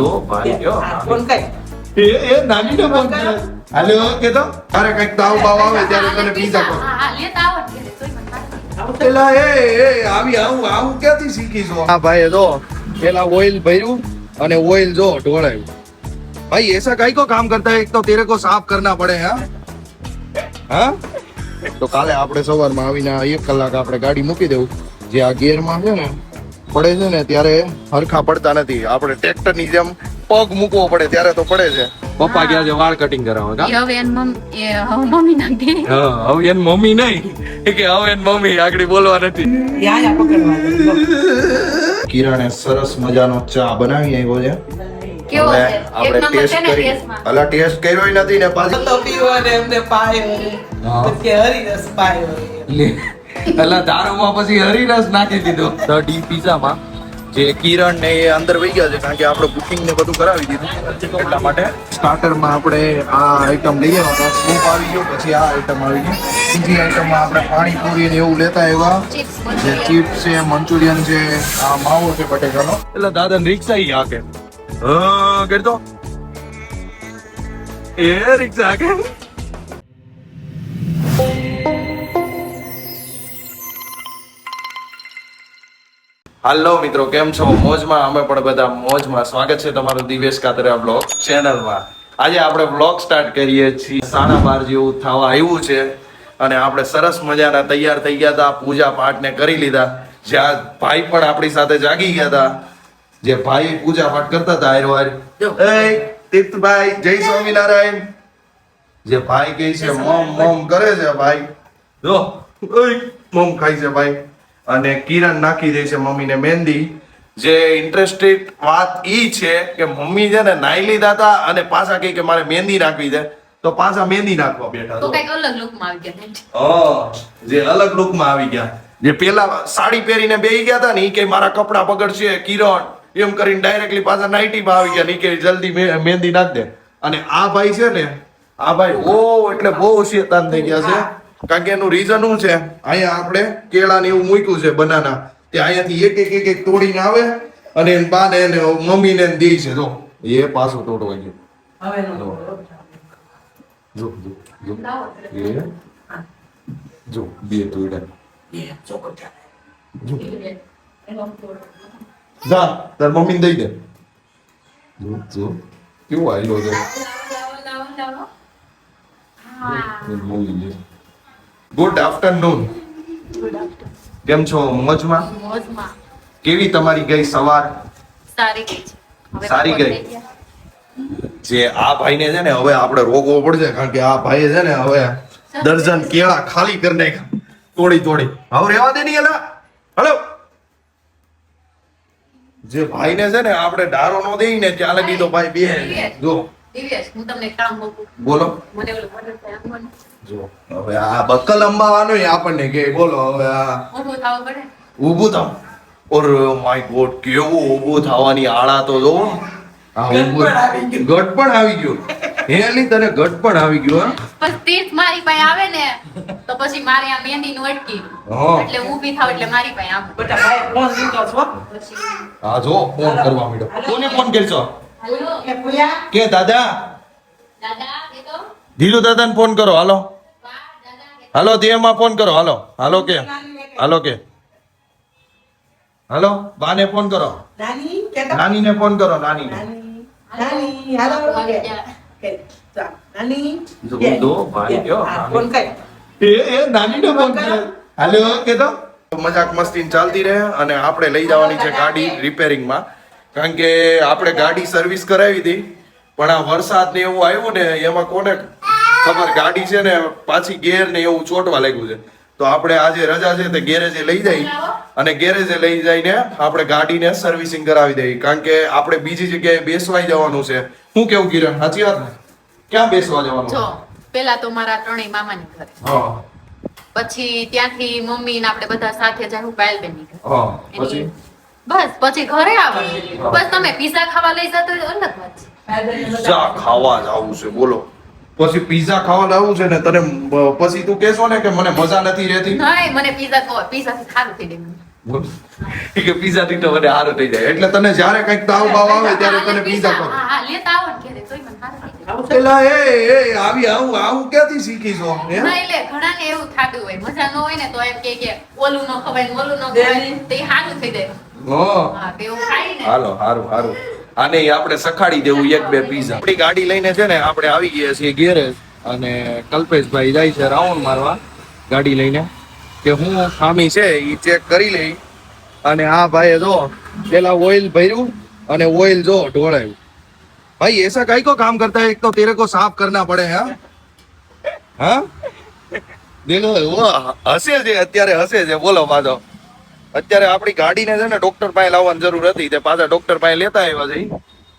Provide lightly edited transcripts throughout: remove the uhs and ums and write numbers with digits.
દો ભાઈ કયો ફોન કર. એ નાની ને ફોન કર. હાલો કે તો અરે કઈક તાવ બાવ આવે ત્યારે તને પીઝા કહો. હા લેતા આવો ઘરે, તોય મને મારે. પેલા એ આવી આવું ક્યાંથી શીખીશું? હા ભાઈ જો પેલા ઓઇલ ભર્યું અને ઓઇલ જો ઢોળાયું. भाई ऐसा काई को काम करता है? एक तो तेरे को साफ करना पड़े हाँ તો કાલે આપણે સવારમાં આવીને 1 કલાક આપણે ગાડી મૂકી દેવું. જે આ ગિયરમાં છે ને પડે છે ને ત્યારે હરખા પડતા નથી. આપણે ટ્રેક્ટર ની જેમ પગ મૂકવો પડે ત્યારે તો પડે છે. પપ્પા ગયા છે વાળ કટિંગ કરાવવા. એ હવે એન મમ્મી નાખી. હા હવે એન મમ્મી નહીં કે હવે એન મમ્મી આગળ બોલવા નથી. યા પકડવા. કિરણે સરસ મજાનો ચા બનાવી આવ્યો છે. કેવો છે? આપણે એક નંબર ટેસ્ટ છે ને કરી ટેસ્ટમાં. અલા ટેસ્ટ કર્યો નથી ને પાછી તો પીવો ને એમને પાયો. હા. પછી હરીરસ પાયો. અલા દારૂમાં પછી હરીરસ નાખી દીધો. ધ ડી પિઝામાં જે કિરણ ને એ અંદર વહી ગયા છે કારણ કે આપણે બુકિંગ ને બધું કરાવી દીધું એટલા માટે. સ્ટાર્ટરમાં આપણે આ આઈટમ લઈએ સૂપ આવી ગયો, પછી આ આઈટમ આવી ગઈ. બીજી આઈટમમાં આપણે પાણીપુરી ને એવું લેતા આવ્યા. ચિપ્સ જે ચિપ્સ છે, મંચુરિયન છે, આ માવો છે બટેકાનો. એટલે દાદા રિક્ષા ઈ હાકે. હા કરતો એ રિક્ષા હાકે. હાલો મિત્રો, કેમ છો? મોજમાં? અમે પણ બધા મોજમાં. સ્વાગત છે તમારું દિવેશ કાતરિયા બ્લોગ ચેનલમાં. આજે આપણે બ્લોગ સ્ટાર્ટ કરીએ છીએ. 12:30 જેવું થવા આવ્યું છે અને આપણે સરસ મજાના તૈયાર થઈ ગયા હતા. પૂજા પાઠ ને કરી લીધા. જ્યાં ભાઈ પણ આપણી સાથે જાગી ગયા હતા. જે ભાઈ પૂજા પાઠ કરતા હતા હારો હાર. એ તીર્થભાઈ જય સ્વામિનારાયણ. જે ભાઈ કહે છે મમ કરે છે ભાઈ. જો ઓય મમ ખાય છે ભાઈ. અને કિરણ નાખી દે છે મમ્મીને મહેંદી. જે ઇન્ટરેસ્ટેડ વાત ઈ છે કે મમ્મી છે ને નાઈ લીધા હતા અને પાછા કહે કે મારે મહેંદી નાખવી છે તો પાછા મહેંદી નાખવા બેઠા. તો કઈક અલગ લુકમાં આવી ગયા. જે અલગ લુકમાં આવી ગયા. જે પેલા સાડી પહેરીને બેહી ગયા હતા ને ઈ કે મારા કપડા બગડશે કિરણ એમ કરીને ડાયરેક્ટલી પાછા નાઈટીમાં આવી ગયા ને ઈ કે જલ્દી મહેંદી નાખ દે. અને આ ભાઈ છે ને આ ભાઈ એટલે બહુ શેતાન થઈ ગયા છે. કારણ કે એનું રીઝન શું છે, અહીંયા આપણે કેળા ને એવું મૂક્યું છે બનાના, તે અહીંયાથી એક તોડીને આવે અને એને બા ને મમ્મી ને દે છે. જો એ પાછું તોડવા ગયું. હવે નો. જો એ જો બે તોડ્યા. એ ચોકટા. જો જા તાર મમ્મી ને દઈ દે. જો કેવું આવ્યો છે. Good afternoon. કેમ છો? મોજમાં? મોજમાં. કેવી તમારી ગઈ સવાર? સારી ગઈ છે. હવે સારી બપોર ગઈ. થઈ ગયા. જે આ ભાઈને છે ને હવે આપણે રોકવો પડશે કારણ કે આ ભાઈએ છે ને હવે દર્જન કેળા ખાલી કરી નાખ્યા તોડી. હવે રેવા દે નહીં એલા. હલો જે ભાઈને છે ને આપણે ડારો નો દઈ ને ત્યાં લગી તો ભાઈ બે જો દિવ્યેશ, હું તમને એક કામ કહું. બોલો. મને ઓલું મદદ થાય આપવાનું. જો હવે આ બકલ અંબાવાનો આપણને કે બોલો હવે આ ઊભું થવું પડે. ઊભું થાવ. ઓર માય ગોડ કેવું ઊભું થવાની આળા તો જો. આ ઊભું ગટ પણ આવી ગયો. હેલી તને ગટ પણ આવી ગયો. પછી તીર્થ મારી પાસે આવે ને તો પછી મારે આ મહેંદી નું અટકી. હા. એટલે ઊભી થાવ એટલે મારી પાસે આવું. બેટા ભાઈ ફોન લીધો છો. પછી હા જો ફોન કરવા માંડ્યો. કોને ફોન કરશો? હાલો એ પુયા. કે દાદા દાદા એ તો ધીરુ દાદાને ફોન કરો. હાલો વાહ દાદા એ હાલો દેવમાં ફોન કરો. હાલો કે હાલો બાને ફોન કરો. નાની કેતા. નાનીને ફોન કરો. નાનીને નાની. નાની હાલો. આવી ગયા. કે ચા. નાની. જો દો ભાઈ કયો. હા, ફોન કર. એ નાનીને ફોન કરો. હાલો કે તો મજાક મસ્તી ચાલતી રહે અને આપણે લઈ જવાની છે ગાડી રિપેરિંગમાં. કારણ કે આપણે ગાડી સર્વિસ કરાવી હતી પણ આ વરસાદ ને એવું આવ્યું ને એમાં કોને ખબર ગાડી છે ને પાછી ગેર ને એવું ચોટવા લાગ્યું છે. તો આપણે આજે રજા છે તે ગેરેજે લઈ જઈ અને ગેરેજે લઈ જઈને આપણે ગાડીને સર્વિસિંગ કરાવી દઈએ. કારણ કે આપણે બીજી જગ્યાએ બેસવાઈ જવાનું છે. શું કેવું કિરણ? સાચી વાત ને? ક્યાં બેસવા જવાનું? જો પેલા તો મારા ત્રણેય મામાની ઘરે, હા પછી ત્યાંથી મમ્મી ને આપણે બધા સાથે જાહુ પાયલબેન ની ઘરે. હા પછી બસ પછી ઘરે આવવાનું. બસ તમે પીઝા ખાવા લઈ જતો હોય તો અલગ વાત છે. પીઝા ખાવા જવું છે બોલો. પછી પીઝા ખાવા લાવવું છે ને તને પછી તું કહેશો ને કે મને મજા નથી રહેતી. નહીં, મને પીઝા થી સારું થઈ ગયું. બોલ. ઈ કે pizza થી તો મને હારું થઈ જાય એટલે તને જ્યારે કંઈક તાવ બાવ આવે ત્યારે તને pizza હા, ખાવ. હા, લેતા આવો ને ઘરે, તોય મને સારું થઈ જાય. આવું છે? એલા આવું ક્યાંથી શીખી છો હે? ના, એટલે ઘણાને એવું થાતું હોય, મજા ન હોય ને તો એમ કે ઓલું ન ખવાય ને ઓલું ન ખવાય, તો ઈ સારું થઈ જાય. હા. હા, તો એવું ખાય ને. હાલો હારું આને ઈ આપણે સખાડી દેવું એક બે પીઝા. આપણી ગાડી લઈને છે ને આપણે આવી ગયા છીએ ગેરેજ અને કલ્પેશભાઈ જાય છે રાઉન્ડ મારવા ગાડી લઈને કે હું ખામી છે ઈ ચેક કરી લઈ. અને આ ભાઈએ જો પેલા ઓઇલ ભર્યું અને ઓઇલ જો ઢોળાયું. ભાઈ ऐसा काहे को काम करता है? एक तो तेरे को साफ करना पड़े हाँ દેખો वो હસે છે અત્યારે હસે છે બોલો પાછો. અત્યારે આપણી ગાડીને છે ને ડોક્ટર પાસે લાવવાની જરૂર હતી તે પાછા ડોક્ટર પાસે લેતા આવ્યા છે.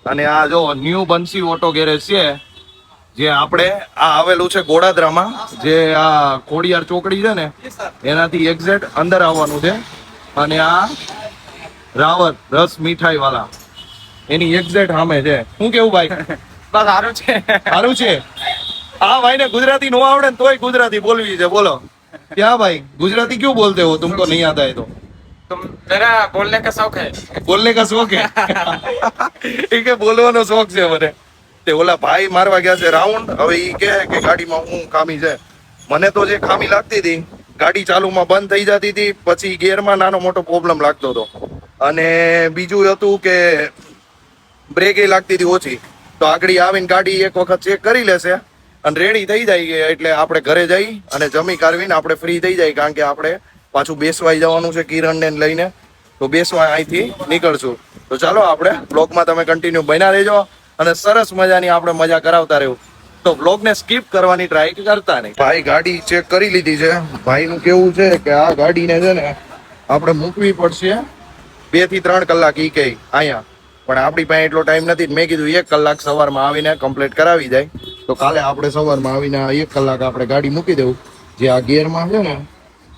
અને આ જો ન્યુ બંસી ઓટો ગેરેજ છે જે આપણે આ આવેલું છે ગોડાદરામાં, જે આ ખોડિયાર ચોકડી છે ને એનાથી એક્ઝેક્ટ અંદર આવવાનું છે. અને આ રાવત રસ મીઠાઈ વાળા એની એક્ઝેક્ટ સામે છે. શું કેવું ભાઈ? બસ સારું છે. સારું છે. આ ભાઈ ને ગુજરાતી નો આવડે ને તોય ગુજરાતી બોલવી છે. બોલો क्या भाई गुजराती क्यों बोलते हो? तुमको नहीं आता है तो? तुम मेरा बोलने का शौक है. बोलने का शौक है એ કે બોલવાનો શોખ છે મને. તે ઓલા ભાઈ મારવા ગયા છે રાઉન્ડ. હવે ઈ કહે કે ગાડીમાં હું ખામી છે. મને તો જે ખામી લાગતી હતી ગાડી ચાલુમાં બંધ થઈ જતી હતી, પછી ગિયરમાં નાનો મોટો પ્રોબ્લેમ લાગતો હતો અને બીજું હતું કે બ્રેક એ લાગતી હતી ઓછી. તો આગળ આવીને ગાડી એક વખત ચેક કરી લેશે અને રેડી થઈ જાય એટલે આપણે ઘરે જઈ અને જમી કારવીને આપણે ફ્રી થઈ જાય, કારણ કે આપણે પાછું બેસવાઈ જવાનું છે કિરણને લઈને. તો બેસવા અહીંથી નીકળશું. તો ચાલો આપણે બ્લોગમાં તમે કન્ટિન્યુ બન્યા રહેજો અને સરસ મજાની આપણે મજા કરાવતા રહ્યું. તો બ્લોગને સ્કીપ કરવાની ટ્રાય કરતા નહીં. ભાઈ ગાડી ચેક કરી લીધી છે. ભાઈનું કેવું છે કે આ ગાડીને છે ને આપણે મૂકવી પડશે 2 થી 3 કલાક ઈ કે અહીંયા, પણ આપણી પાસે એટલો ટાઈમ નથી. મેં કીધું 1 કલાક સવારમાં આવીને કમ્પ્લીટ કરાવી જાય. તો કાલે આપણે સવારમાં આવીને 1 કલાક આપણે ગાડી મૂકી દેવું. જે આ ગિયરમાં છે ને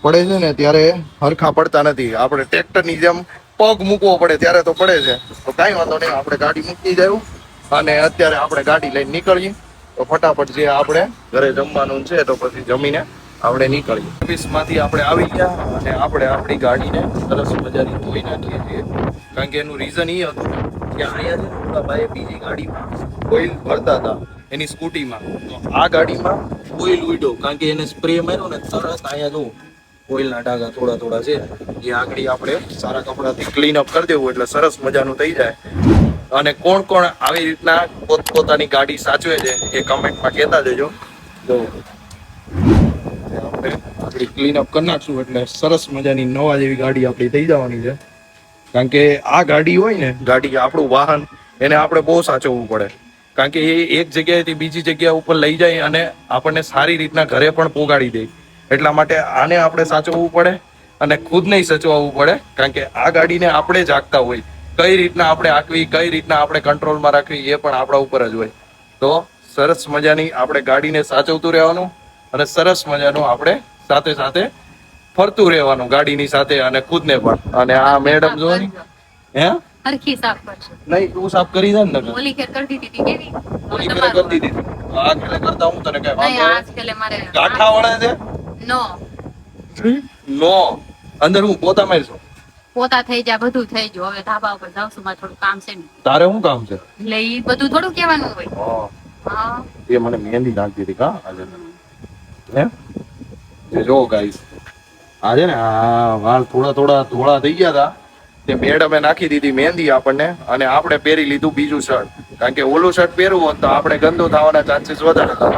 પડે છે ને ત્યારે હરખા પડતા નથી. આપણે ટ્રેક્ટરની જેમ પગ મૂકવો પડે ત્યારે તો પડે છે. તો કાંઈ વાંધો નહીં, આપણે ગાડી મૂકી જાય અને અત્યારે આપણે ગાડી લઈને નીકળીએ. તો ફટાફટ જે આપણે ઘરે જમવાનું છે તો પછી જમીને આપણે નીકળીએ. ઓફિસમાંથી આપણે આવી ગયા અને આપણે આપણી ગાડીને સરસ મજાની ધોઈ નાખીએ છીએ, કારણ કે એનું રીઝન એ હતું કે અહીંયા છે ને ઓલા ભાઈ બીજી ગાડીમાં ઓઇલ ભરતા હતા એની સ્કૂટીમાં. તો આ ગાડીમાં ઓઇલ ઉડ્યો, કારણ કે એને સ્પ્રે માર્યો ને તરત અહીંયા જો ઓઇલના ડાઘા થોડા થોડા છે. એ આગળ આપણે સારા કપડાથી ક્લીન અપ કરી દેવું એટલે સરસ મજાનું થઈ જાય. અને કોણ કોણ આવી રીતના પોતપોતાની ગાડી સાચવે છે એ કમેન્ટમાં કહેતા જજો. તો આપણે આપણી ક્લીન અપ કરી નાખશું એટલે સરસ મજાની નવા જેવી ગાડી આપણી થઈ જવાની છે. કારણ કે આ ગાડી હોય ને, ગાડી આપણું વાહન, એને આપણે બહુ સાચવવું પડે. કારણ કે એ એક જગ્યાએથી બીજી જગ્યા ઉપર લઈ જાય અને આપણને સારી રીતના ઘરે પણ પોગાડી દે. એટલા માટે આને આપણે સાચવવું પડે અને ખુદ નહીં સચવવું પડે. કારણ કે આ ગાડીને આપણે જાગતા હોય, કઈ રીતના આપણે આંકવી, કઈ રીતના આપણે કંટ્રોલમાં રાખવી એ પણ આપણા ઉપર જ હોય. તો સરસ મજાની આપણે ગાડીને સાચવતું રહેવાનું અને સરસ મજાનું આપણે સાથે સાથે ફરતું રહેવાનું ગાડીની સાથે અને ખુદને પણ. અને આ મેડમ જો ને હે હરખી સાફ કરજો. નહીં તું સાફ કરી દે ને. ઓલી ખેર કરી દીધી હતી કેવી? ઓલી ફેરે કરી દીધી. આ ખેલે કરતા હું તને કઈ નહીં, વાંધો આજ ખેલે મારે ગાંઠા વળે છે નો નો અંદર હું પોતા મારશું. પોતા થઈ જાય, બધું થઈ ગયું. હવે ધાબા ઉપર જાવશું, મારે થોડું કામ છે ને, તારે શું કામ છે? એટલે ઈ બધું થોડું કહેવાનું હોય. હા, હા, એ મને મહેંદી નાખી હતી કા આજે. હે જે જો ગાઈસ આજે ને આ વાળ થોડા થોડા ધોળા થઈ ગયા હતા. તે મેડમે નાખી દીધી મહેંદી આપણને અને આપણે પહેરી લીધું બીજું શર્ટ. કારણ કે ઓલું શર્ટ પહેરવું હોત તો આપણે ગંદુ થવાના ચાન્સીસ વધારે હતા.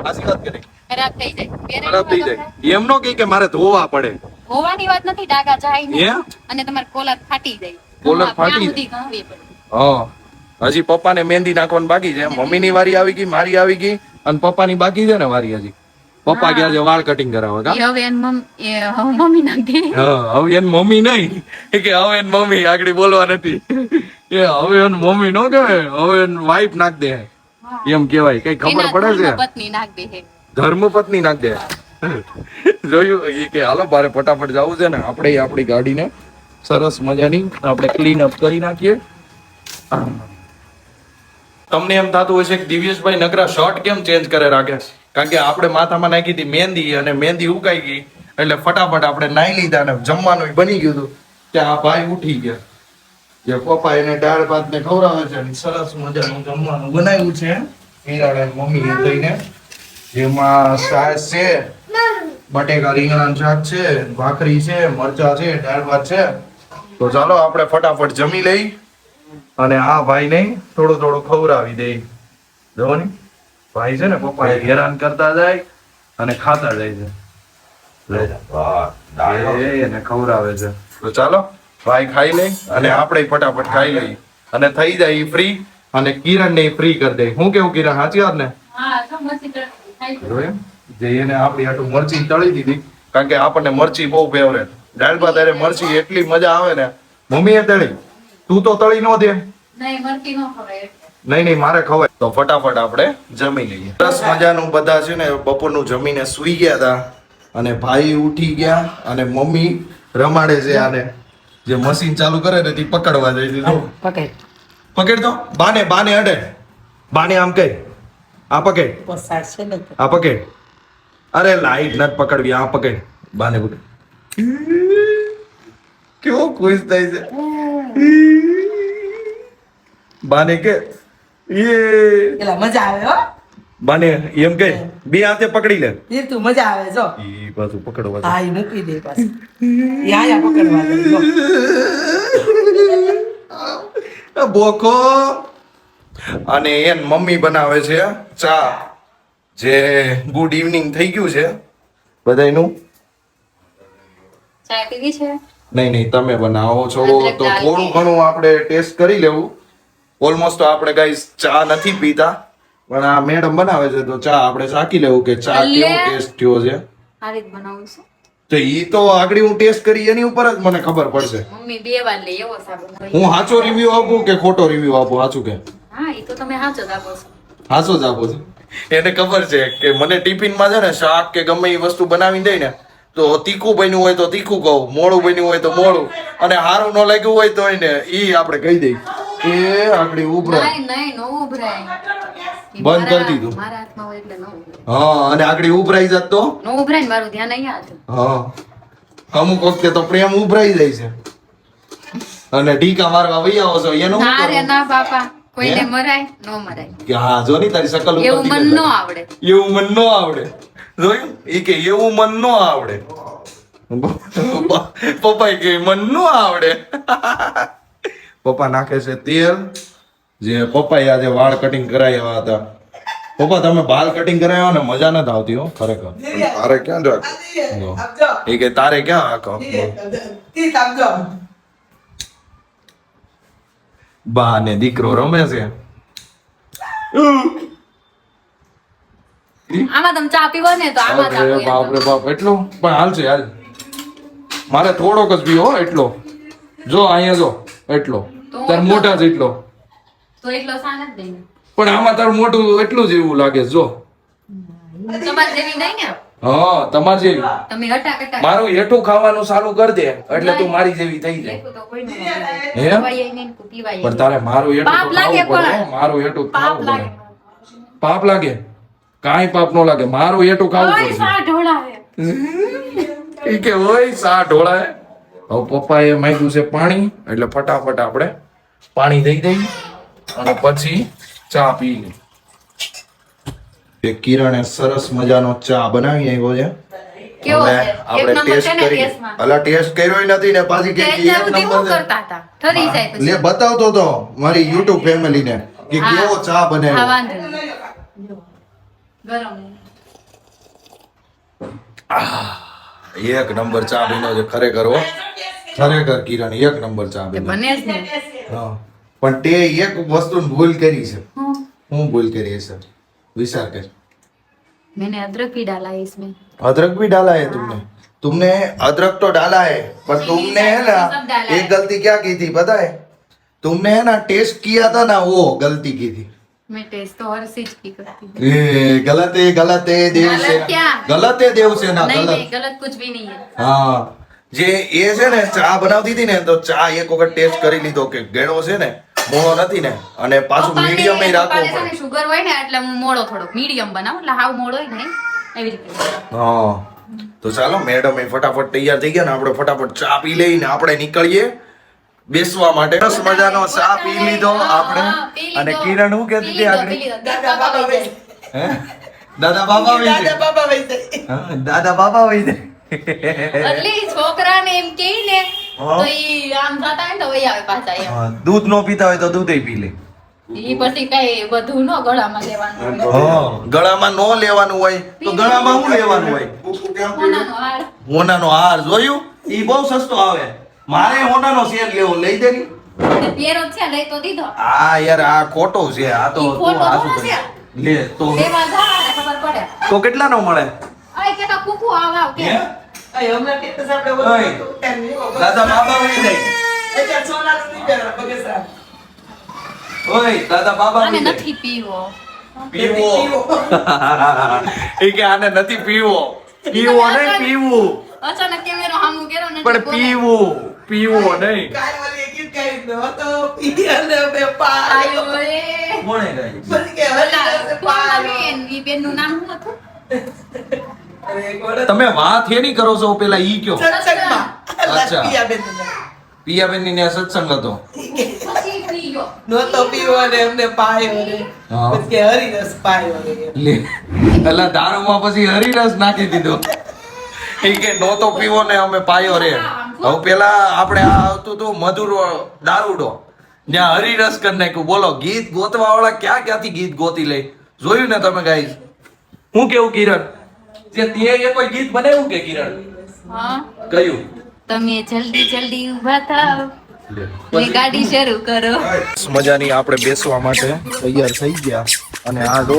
આસી વાત કરી ખરાબ થઈ જાય. પહેરેલું ખરાબ થઈ વગર જાય. એમ નો કે મારે ધોવા પડે. હોવાની વાત નથી, ડાઘા જાય હે? નહીં અને તમારે કોલર ફાટી જાય. કોલર ફાટી ત્યાં જાય. સુધી ઘાવી પડે. હા, હજી પપ્પાને મહેંદી નાખવાની બાકી છે. મમ્મીની વારી આવી ગઈ, મારી આવી ગઈ અને પપ્પાની બાકી છે ને વારી હજી. પપ્પા ગયા છે વાળ કટિંગ કરાવવા કા. ઈ હવે હવે મમ્મી નાખી દે. હા, હવે એની મમ્મી નહીં એ કે હવે એની મમ્મી આગળ બોલવા નથી. એ હવે એની મમ્મી નો કહેવાય, હવે એની વાઈફ નાખ દે એમ કહેવાય. કઈ ખબર એના પડે છે? ધર્મપત્ની નાખ દે છે. ધર્મપત્ની નાખ દે. જોયું એ કે હાલો બારે ફટાફટ જવું છે ને આપણે આપણી ગાડીને સરસ મજાની આપણે ક્લીન અપ કરી નાખીએ. તમને એમ થતું હશે કે દિવ્યેશભાઈ નકરા શર્ટ કેમ ચેન્જ કરે રાખે? કારણ કે આપણે માથામાં નાખી હતી મહેંદી અને મહેંદી ઉકાઈ ગઈ એટલે ફટાફટ આપણે નાઈ લીધા અને જમવાનું બની ગયું હતું ત્યાં આ ભાઈ ઉઠી ગયા. જે પપ્પા એને દાળ ભાત ને ખવડાવે છે અને સરસ મજાનું જમવાનું બનાવ્યું છે હીરાને મમ્મીએ થઈને. જેમાં સાસ છે, બટેકા રીંગણાનું શાક છે, ભાખરી છે, મરચા છે, દાળ ભાત છે. તો ચાલો આપણે ફટાફટ જમી લઈ અને આ ભાઈને થોડું થોડું ખવડાવી દઈ. જો ને ભાઈ છે ને પપ્પા હેરાન કરતા જાય અને ખાતા જાય છે. એને ખવડાવે છે. તો ચાલો ભાઈ ખાઈ લે અને આપણે ફટાફટ ખાઈ લઈ અને થઈ જાય ફ્રી અને કિરણ ને ફ્રી કરી દે. હું કેવું કિરણ, સાચી વાત ને? હા તો મસ્તી ખાઈ લો. જોયું? જે એને આપણી હાટું મરચી તળી દીધી કારણ કે આપણને મરચી બહુ ફેવરેટ. દાળ ભાત અરે મરચી એટલી મજા આવે ને. મમ્મીએ તળી, તું તો તળી નો દે. નહીં મરકી ન ખવાય. નહીં મારે ખવાય. તો ફટાફટ આપણે જમી લઈએ. સરસ મજાનું બધા છે ને બપોરનું જમીને સુઈ ગયા હતા અને ભાઈ ઉઠી ગયા અને મમ્મી રમાડે છે આને. જે મશીન ચાલુ કરે ને તે પકડવા જાય છે. જો પકડ તો બાને અડે. બાને આમ કહે, આ પકડ, પસાર છે ને આ પકડ. અરે લાઈટ નથી પકડવી, આ પકડ. બાને પકડ. કેવો ખુશ થાય છે. બાને કે પેલા મજા આવે હો બાને એમ કે બે હાથે પકડી લે. ઈ તું મજા આવે જો ઈ પાછું પકડવા હા ઈ મૂકી દે પાછી ઈ આયા પકડવા દે જો દે. બોકો અને એન મમ્મી બનાવે છે ચા. જે ગુડ ઇવનિંગ થઈ ગયું છે બધાયનું. ચા પીવી છે? નહીં તમે બનાવો છો તો થોડું ઘણું આપણે ટેસ્ટ કરી લેવું. ઓલમોસ્ટ તો આપણે ગાઈસ ચા નથી પીતા પણ આ મેડમ બનાવે છે તો ચા આપણે ચાખી લેવું કે ચા કેવો ટેસ્ટ થયો છે. આ રીત બનાવું છું. તો ઈ તો આગળ હું ટેસ્ટ કરી એની ઉપર જ મને ખબર પડશે. મમ્મી 2 વાર લે એવો સાબુ. હું સાચો રિવ્યુ આપું કે ખોટો રિવ્યુ આપું? સાચું કે હા એ તો તમે સાચો જ આપો છો. હાસો જ આપો છો. એને ખબર છે કે મને ટિફિનમાં છે ને શાક કે ગમે એ વસ્તુ બનાવી દે ને તો તીખું બન્યું હોય તો તીખું કહું, મોળું બન્યું હોય તો મોળું, અને હારું ન લાગ્યું હોય તો એને ઈ આપણે કહી દઈ કે આગળ ઉભરાય. નહીં નો ઉભરાય. બંધ કરી દીધું. મારા હાથમાં હોય એટલે નો ઉભરાય. હા અને આગળ ઉભરાઈ જાત તો નો ઉભરાય ને મારું ધ્યાન અહીંયા હતું. હા અમુક વખતે તો પ્રેમ ઉભરાઈ જાય છે અને ટીકા મારવા વઈ આવો છો એનું શું ના રે કરવું? ના બાપા કોઈને હે? મરાય નો મરાય કે હા જો ની તારી શકલ ઉપર એવું મન નો આવડે. એવું મન નો આવડે. જોયું? ઈ કે એવું મન નો આવડે. પપ્પા કે મન નો આવડે. પપ્પા નાખે છે તેલ. જે પપ્પાએ આજે વાળ કટિંગ કરાવ્યા હતા. પપ્પા તમે બાલ કટિંગ કરાવ્યા ને મજા નથી આવતી હો ખરેખર. તારે ક્યાં રાખ? આપજો એ કે તારે ક્યાં આખો તી આપજો બા ને દીકરો રમે છે. આમાં તમે ચા પીવો ને તો આમાં ચા બાપરે પીવો. બાપરે બાપ એટલો પણ હાલ છે હાલ. મારે થોડોક જ પીવો એટલો. જો અહીંયા જો એટલો તો તાર મોઢા જેટલો. તો એટલો સાન જ દઈને પણ આમાં તારું મોઢું એટલું જ એવું લાગે છે, જો. તમારે જેવી નહીં ને હા તમાર જેવી. તમે હટા કટા મારું હેઠું ખાવાનું ચાલુ કરી દે એટલે તું મારી જેવી થઈ જાય. તો કોઈ ન હે? પીવાય નહીં ને પીવાય પણ તારે મારું હેઠું પાપ તો લાગે ખાવું પડે પણ. હો. મારું હેઠું પાપ ખાવું લાગે. પડે. પાપ લાગે? કાંઈ પાપ નો લાગે. મારું હેઠું ખાવું ઓય પડશે. સા ઢોળાવે. ઈ કે ઓય સા ઢોળાય. હવે પપ્પાએ માંગ્યું છે પાણી એટલે ફટાફટ આપણે પાણી દઈ દઈ અને પછી ચા પી લે. કિરણે સરસ મજાનો ચા બનાવી આવ્યો છે. કેવો હવે છે? આપણે એક નંબર ટેસ્ટ છે ને કરી. ટેસ્ટમાં? અલા ટેસ્ટ કર્યો નથી ને પાછી કે ટેસ્ટ એક જરૂર નંબર ધીમું છે. કરતા હતા ઠરી જાય પછી લે બતાવતો તો મારી YouTube ફેમિલી ને કે હા. કેવો ચા હા બનાવ્યો. વાંધો નહીં. ગરમ એક નંબર ચા બન્યો છે ખરેખર હો. ખરેખર કિરણ એક નંબર ચા તે બન્યો. બને જ ને હા પણ તે એક વસ્તુની ભૂલ કરી છે. હું હું ભૂલ કરી છે વિચાર કર. मैंने अदरक भी डाला है इसमें अदरक भी डाला है तुमने अदरक तो डाला है पर तुमने है ना सब डाला एक गलती क्या की थी पता है? तुमने है ना टेस्ट किया था ना वो गलती की थी. मैं टेस्ट तो हर चीज की करती हूँ गलत है गलत क्या? गलत है देवसेना नहीं गलत. नहीं गलत कुछ भी नहीं है હા જે એ છે ને ચા બનાવતી હતી ને તો ચા એક વખત ટેસ્ટ કરી લીધો કે ગેળો છે ને મોળો નથી ને અને પાછું મીડિયમ એ રાખવો પડે. શુગર હોય ને એટલે હું મોળો થોડોક મીડિયમ બનાવું એટલે હાવ મોળો હોય ને એવી રીતે હા તો ચાલો મેડમ એ ફટાફટ તૈયાર થઈ ગયા ને આપણે ફટાફટ ચા પી લઈને આપણે નીકળીએ બેસવા માટે. સરસ મજાનો ચા પી લીધો આપણે. અને કિરણ હું કહેતી હતી આગળ? હે? દાદા બાબા વઈ જાય. દાદા બાબા વઈ જાય. હા, દાદા બાબા વઈ જાય. એટલે ઈ છોકરાને એમ કહે ને હા. તો ઈ આમ જાતા હોય ને તો વહી આવે પાછા એમ. હા, દૂધ નો પીતા હોય તો દૂધે પી લે. ઈ પછી કઈ બધું ન ગળામાં લેવાનું હા, ગળામાં નો લેવાનું હોય તો ગળામાં શું લેવાનું હોય? સોનાનો હાર. હોનાનો હાર જોયું? ઈ બહુ સસ્તો આવે. મારે હોનાનો શેર લેવો, લઈ દે ની. તે પહેરો જ છે લઈ તો દીધો. આ યાર આ ખોટો છે. આ તો ઈ તું ખોટો હાચું થોડો કહે. છે. લે તો લેવા જવાને ખબર પડે. તો કેટલાનો મળે? આય કે તો કુકુ આવ કે. હે? અહીં હમણાં status આપણે ઓય. બધું ઉતારીને એવો બધો. દાદા બાબા વઈ જાય. એટલે સોનાનું નહીં પહેરવા, બગસરા. ઓય દાદા બાબા આને વઈ જાય. નથી પીવો. પીવો. ઈ કે આને નથી પીવો. પીવો નહીં, પીવું. અચાનક કેમેરો સામું કર્યો ને પણ પીવું. પીવો નહીં. કાંઈ ઓલી ગીત ગાઈ દો, તો પી અને બે પાયો. આયો રે. કોણે ગાયું? પછી કે હરિદાસે પાયો. બેન ઈ બેનનું નામ શું હતું? અરે ગોળો તમે વાત એની કરો છો પેલા ઈ કયો? સત્સંગમાં. અચ્છા. પિયાબેનનું નામ. પિયાબેનની ને સત્સંગ હતો. પછી પીયો. નહોતો પીવો ને એમને પાયો ને હા. પછી કે હરિરસ પાયો ને એમ. લે પેલા દારૂમાં પછી હરિરસ નાખી દીધો. ઈ કે નહોતો પીવો ને અમે પાયો રે. હવે પેલા આપણે આ આવતું હતું મધુર દારૂડો, ત્યાં હરિરસ કરી નાખ્યું. બોલો, ગીત ગોતવા વાળા ક્યાંથી ગીત ગોતી લે? જોયું ને તમે ગાઈસ? હું કેવું કિરણ? જે તે એ કોઈ ગીત બનાવ્યું કે કિરણ? હા. કયું? તમે જલ્દી જલ્દી ઊભા થાવ ને ગાડી શરૂ કરો. મજાની આપણે બેસવા માટે તૈયાર થઈ ગયા. અને આ જો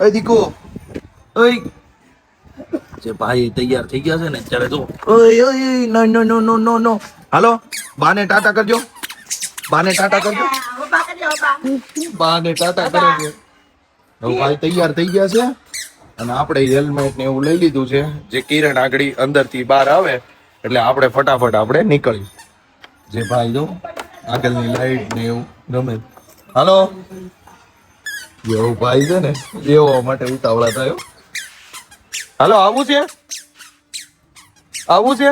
એ દીકો ઓય જે ભાઈ તૈયાર થઈ ગયા છે ને ત્યારે જો ઓય ઓય નો નો નો નો નો નો હાલો બાને ટાટા કરજો. બાને ટાટા કરજો. બાને ટાટા કરે છે. હવે ભાઈ તૈયાર થઈ ગયા છે અને આપણે હેલ્મેટ ને એવું લઈ લીધું છે. જે કિરણ આગળ અંદરથી બહાર આવે એટલે આપણે ફટાફટ આપણે નીકળી. જે ભાઈ જો આગળની લાઈટ ને એવું ગમે. હાલો એવો ભાઈ છે ને એવો માટે ઉતાવળા થયો. હાલો આવું છે? આવું છે?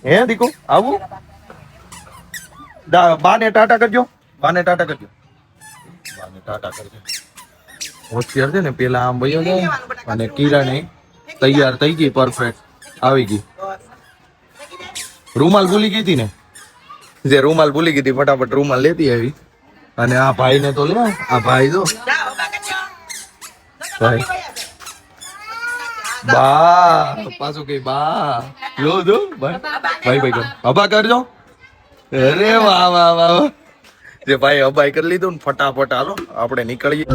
હે દીકો આવું? બાને ટાટા કરજો. બાને ટાટા કરજો. બાને ટાટા કરજો. હોશિયાર છે ને પેલા આમ ભયો જાય અને કિરણ તૈયાર થઈ ગઈ પરફેક્ટ આવી ગઈ. રૂમાલ ભૂલી ગઈ હતી ને, જે રૂમાલ ભૂલી ગઈ હતી ફટાફટ રૂમાલ લેતી આવી. અને આ ભાઈ ને તો લે, આ ભાઈ તો ભાઈ બા પાછું કઈ બા જો જો ભાઈ ભાઈ કર હબા કરજો. અરે વાહ વાહ વાહ. જે ભાઈ હબાઈ કરી લીધું ને ફટાફટ હાલો આપણે નીકળીએ.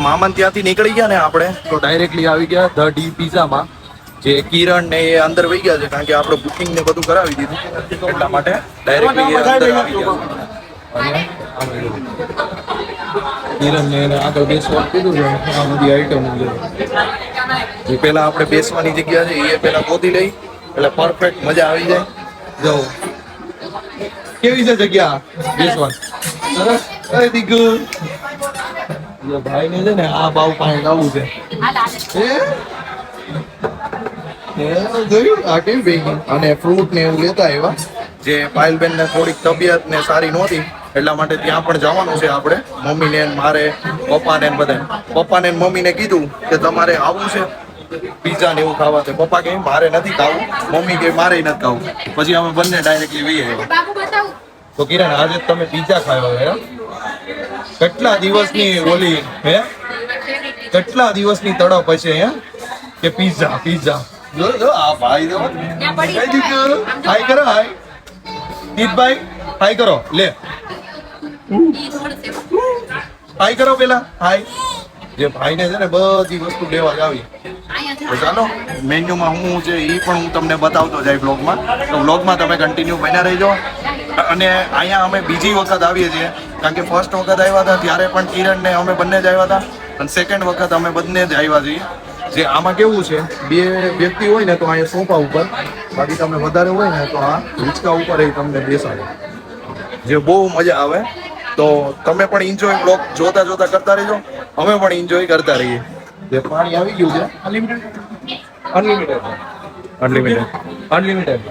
મામન ત્યાંથી નીકળી ગયા ને આપણે તો ડાયરેક્ટલી આવી ગયા ધ ડી પિઝામાં. જે કિરણ ને એ અંદર વહી ગયા છે કારણ કે આપણે બુકિંગ ને બધું કરાવી દીધું એટલા માટે ડાયરેક્ટલી અંદર આવી ગયા. અને કિરણ ને એને આગળ બેસવા કીધું છે. આ બધી આઈટમ છે જે પેલા આપણે બેસવાની જગ્યા છે એ પેલા ગોતી લઈ એટલે પરફેક્ટ મજા આવી જાય. જો કેવી છે જગ્યા બેસવાની? સરસ. અરે દીકુ ભાઈ ને છે ને આ બાવ પાસે લાવવું છે. અને ફ્રૂટ ને એવું લેતા આવ્યા. જે પાયલબેન ને થોડીક તબિયત ને સારી નહોતી એટલા માટે ત્યાં પણ જવાનું છે આપણે. મમ્મી ને મારે પપ્પા ને બધા. પપ્પા ને મમ્મી ને કીધું કે તમારે આવવું છે પીઝા ને એવું ખાવા છે. પપ્પા કે મારે નથી ખાવું, મમ્મી કે મારે નથી ખાવું. પછી અમે બંને ડાયરેક્ટલી વહી આવ્યા. બાબુ બતાવું. તો કિરણ આજે તમે પીઝા ખાવા હે? કેટલા દિવસની ઓલી હે? કેટલા દિવસની તડપ હશે હે કે પીઝા પીઝા. જો જો આ ભાઈ જો ત્યાં પડી જવાય. હાય કરો હાય. દીપભાઈ હાય કરો લે. ઈ છોડશે. હાય કરો પેલા હાય. જે ભાઈને છે ને બધી વસ્તુ લેવા જ આવી. અહીંયા તો ચાલો મેન્યુમાં હું છે એ પણ હું તમને બતાવતો જાય બ્લોગમાં. તો બ્લોગમાં તમે કન્ટિન્યુ બન્યા રહેજો. છે. અને અહીંયા અમે બીજી વખત આવીએ છીએ કારણ કે ફર્સ્ટ વખત આવ્યા હતા ત્યારે પણ કિરણ ને અમે બંને જ આવ્યા હતા અને સેકન્ડ વખત અમે બંને જ આવ્યા છીએ. જે આમાં કેવું છે, બે વ્યક્તિ હોય ને તો અહીંયા સોફા ઉપર, બાકી તમે વધારે હોય ને તો આ હિંચકા ઉપર એ તમને બેસાડે, જે બહુ મજા આવે. તો તમે પણ એન્જોય બ્લોગ જોતા જોતા કરતા રહેજો, અમે પણ એન્જોય કરતા રહીએ. જે પાણી આવી ગયું છે અનલિમિટેડ.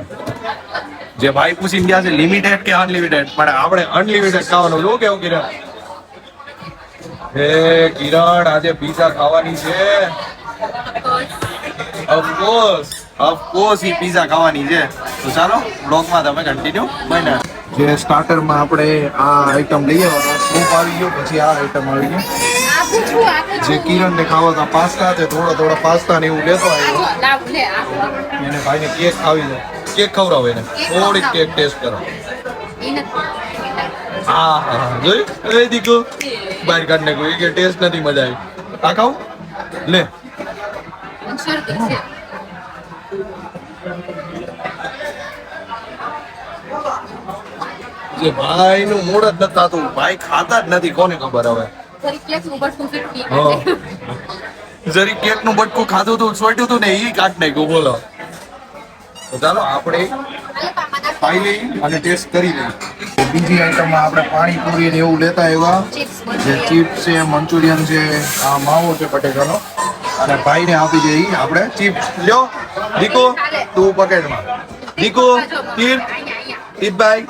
જે ભાઈ પૂછીને ગયા છે લિમિટેડ કે અનલિમિટેડ, પણ આપણે અનલિમિટેડ ખાવાનું. શું કેવું કિરણ? હે કિરણ, આજે પીઝા ખાવાની છે. ઓફકોર્સ ઈ પીઝા ખાવાની છે. તો ચાલો બ્લોગમાં તમે કન્ટિન્યુ બન્યા. જે સ્ટાર્ટરમાં આપણે આ આઈટમ લઈએ, સૂપ આવી ગયો, પછી આ આઈટમ આવી ગઈ. જે કિરણ ને ખાવા હતા પાસ્તા, તે થોડા પાસ્તા ને એવું લેતો આવ્યો. એને ભાઈને કેક ખાવી છે, કેક ખવડાવો એને, થોડીક કેક ટેસ્ટ કરો. હા જોઈ એ દીકો બહાર કાઢ ને કોઈ કે ટેસ્ટ નથી, મજા આવી. આ ખાવ લે. જે ભાઈ નું મૂડ જ નથી થતું, ભાઈ ખાતા જ નથી, કોને ખબર હવે. જરી કેક નું બટકું ખાધું હતું, છોટ્યું હતું ને ઈ કાઢ નાખ્યું. બોલો, તો ચાલો આપણે ખાઈ લઈએ અને ટેસ્ટ કરી લઈએ. બીજી આઈટમમાં આપણે પાણીપુરી ને એવું લેતા આવ્યા, જે ચિપ્સ છે, મંચુરિયન છે, આ માવો છે બટેકાનો, અને ભાઈને આપી દઈએ આપણે ચિપ્સ. લ્યો દીકો, તું પકેટમાં. દીકો, તીર્થભાઈ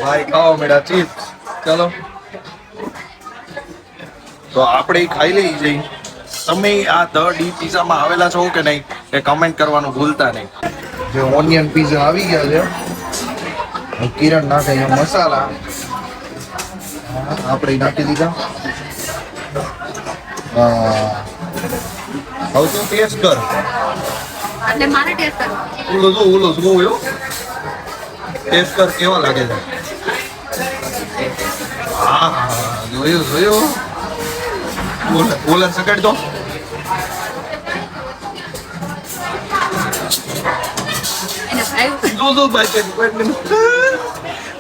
ભાઈ ખાવા મેળા ચિપ્સ. ચાલો તો આપણે ખાઈ લઈ જઈ. તમે આ ધ ડી પીઝામાં આવેલા છો કે નહીં એ કમેન્ટ કરવાનું ભૂલતા નહીં. જે ઓનિયન પીઝા આવી ગયા છે, કિરણ નાખે અહીંયા મસાલા, આપણે નાખી દીધા. હવે તું ટેસ્ટ કર. એટલે મારે ટેસ્ટ કરવાનો. ઓલો શું એવો ટેસ્ટ કર, કેવા લાગે છે. હા જોયું બોલે સકડ દો. એને ભાઈ જો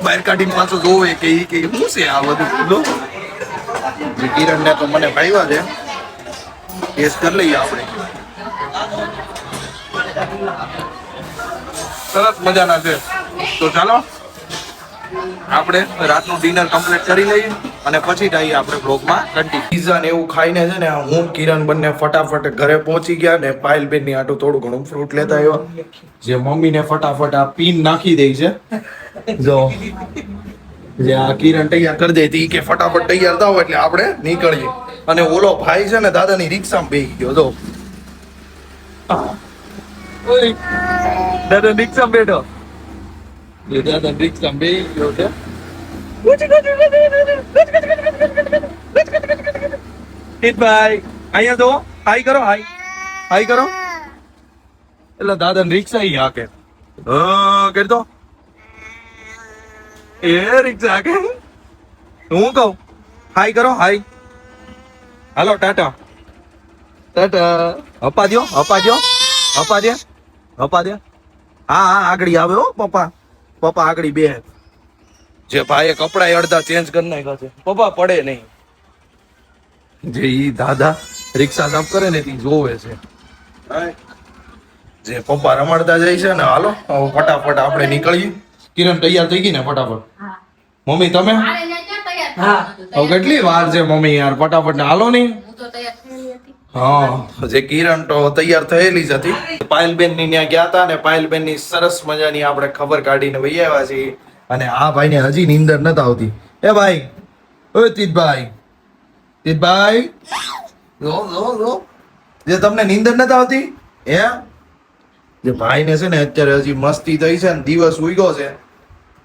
બહાર કાઢીને પાછો જોવે કે ઈ કે શું છે આ બધું. કિરણ ને તો મને ભાવ્યા છે, ટેસ્ટ કરી લઈએ આપણે. સરસ મજાના છે. તો ચાલો આપણે રાતનું ડિનર કમ્પ્લીટ કરી લઈએ અને પછી જઈએ આપણે બ્લોગમાં કન્ટિન્યુ. પીઝા ને એવું ખાઈને છે ને હું કિરણ બંને ફટાફટ ઘરે પહોંચી ગયા ને પાયલબેન ની આટું થોડું ઘણું ફ્રૂટ લેતા આવ્યા. જે મમ્મીને ફટાફટ આ પીન નાખી દઈ છે. જો જે આ કિરણ તૈયાર કરી દેતી કે ફટાફટ તૈયાર થાવ એટલે આપણે નીકળીએ. અને ઓલો ભાઈ છે ને દાદાની રિક્ષામાં બેસી ગયો. જો દાદા રિક્ષામાં બેઠો, દાદા રિક્ષામાં બેસી ગયો છે. ભાઈ અહીંયા જો હાઈ કરો, હાઈ કરો. એટલે દાદા રિક્ષા ઈ હાકે કરી દો. એ રિક્ષા હાકે, હું કહું હાઈ કરો, હાઈ. હાલો ટાટા હપા દો. હા આગળ આવે હો પપ્પા આગળ બે. જે ભાઈએ કપડા અડધા ચેન્જ કરી નાખ્યા છે, પપ્પા પડે નહીં. જે ઈ દાદા રિક્ષા સાફ કરે ને તી જોવે છે. જે પપ્પા રમાડતા જાય છે ને. હાલો હવે ફટાફટ આપણે નીકળીએ. કિરણ તૈયાર થઈ ગઈ ને ફટાફટ? મમ્મી તમે હવે કેટલી વાર છે મમ્મી યાર, ફટાફટ ને હાલો નહીં. હા જે કિરણ તો તૈયાર થયેલી જ હતી. પાયલબેન ની ત્યાં ગયા હતા ને પાયલબેન ની સરસ મજાની આપણે ખબર કાઢીને વહી આવ્યા છીએ. અને આ ભાઈ ને હજી નીંદર નથી આવતી. એ ભાઈ, ઓય તીતભાઈ જે તમને નીંદર નથી આવતી હે? જે ભાઈ ને છે ને અત્યારે હજી મસ્તી થઈ છે ને દિવસ ઉગ્યો છે,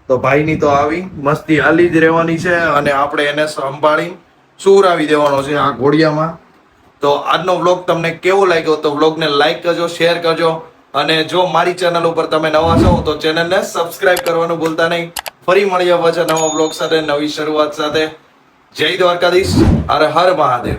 તો ભાઈ ની તો આવી મસ્તી હાલી જ રહેવાની છે અને આપણે એને સંભાળી સુવરાવી દેવાનો છે આ ઘોડિયામાં. તો આજનો વ્લોગ તમને કેવો લાગ્યો તો વ્લોગને લાઈક કરજો, શેર કરજો અને જો મારી ચેનલ ઉપર તમે નવા છો તો ચેનલને સબસ્ક્રાઇબ કરવાનું ભૂલતા નહીં. ફરી મળીએ પાછા નવા વ્લોગ સાથે, નવી શરૂઆત સાથે. જય દ્વારકાધીશ. હર હર મહાદેવ.